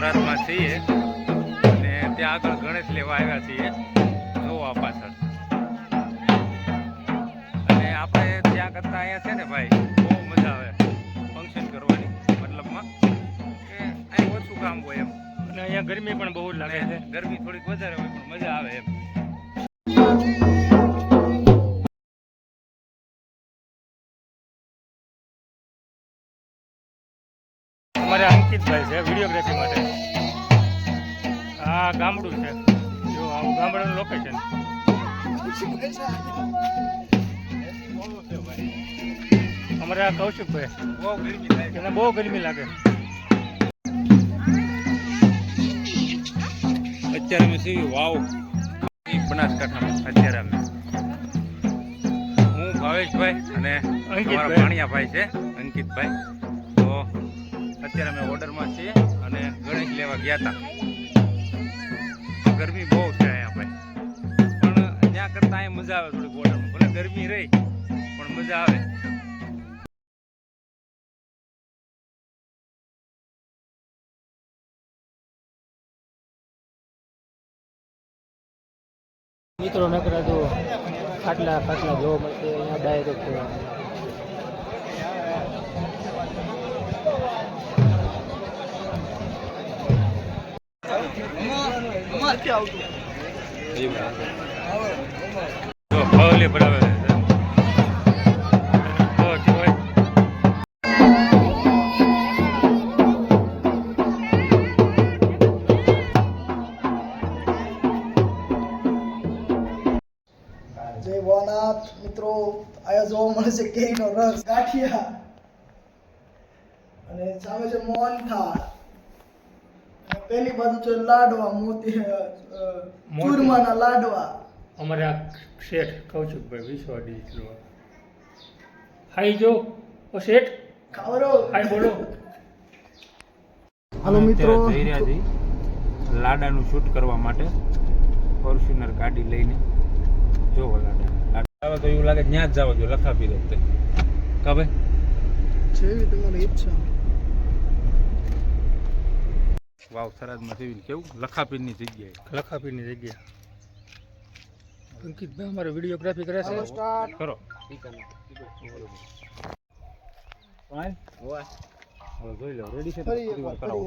થરાદમાં છીએ ને ત્યાં આગળ ગણેશ લેવા આવ્યા છીએ જોવા પાછળ. અને આપણે ત્યાં કરતા અહીંયા છે ને ભાઈ બહુ મજા આવે ફંક્શન કરવાની, મતલબમાં કે અહીં ઓછું કામ હોય એમ, અને અહીંયા ગરમી પણ બહુ લાગે છે. ગરમી થોડીક વધારે હોય પણ મજા આવે એમ. અમારે અંકિતભાઈ છે વિડીયોગ્રાફી માટે. આ ગામડું છે, જો આવું ગામડાનું લોકેશન. અમારે આ કૌશિકભાઈ બહુ ગરમી થાય, એને બહુ ગરમી લાગે. અત્યારે અમે સીવી વાવ બનાસકાંઠામાં. અત્યારે અમે હું ભાવેશભાઈ અને અમારા ભાણિયાભાઈ છે અંકિતભાઈ. તો અત્યારે અમે ઓર્ડરમાં છીએ અને ગણેશ લેવા ગયા હતા. ગરમી બહુ છે અહીંયા ભાઈ, પણ ત્યાં કરતાં અહીંયા મજા આવે થોડીક ઓર્ડરમાં. ભલે ગરમી રહી પણ મજા આવે. મિત્રો નકરા જો ખાટલા જોવા મળશે અહીંયા ડાયરેક્ટ. ફાવલી બરાબર છે. જય ભોળાનાથ. મિત્રો આયા જોવા મળે છે કેરીનો રસ, ગાંઠિયા અને સામે છે મોહનથાળ. પેલી બાજુ છે લાડવા, ચૂરમાના લાડવા. અમારે આ શેઠ કૌશિકભાઈ વિશ્વ ડિજિટલ. હાઈ જો ઓ શેઠ ખાવરો હાઈ બોલો. હાલો મિત્રો, જઈ રહ્યા છીએ લાડાનું શૂટ કરવા માટે ફોર્ચ્યુનર ગાડી લઈને. જોવો લાડા તો એવું લાગે ત્યાં જ જવા જો લખાપી રહેતે કબે જેવી તમારી ઈચ્છા. વાવ થરાદમાં જેવી કેવું લખાપીરની જગ્યાએ. લખાપીરની જગ્યા. અંકિતભાઈ અમારે વિડીયોગ્રાફી કરે છે. સ્ટાર્ટ કરો જોઈ લો રેડી છે. થોડી વાર કરાવો.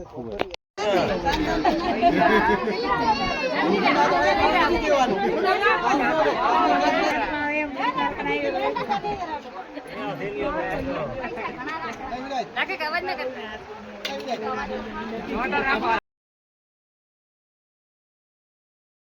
રાખે અવાજ ના કરતા.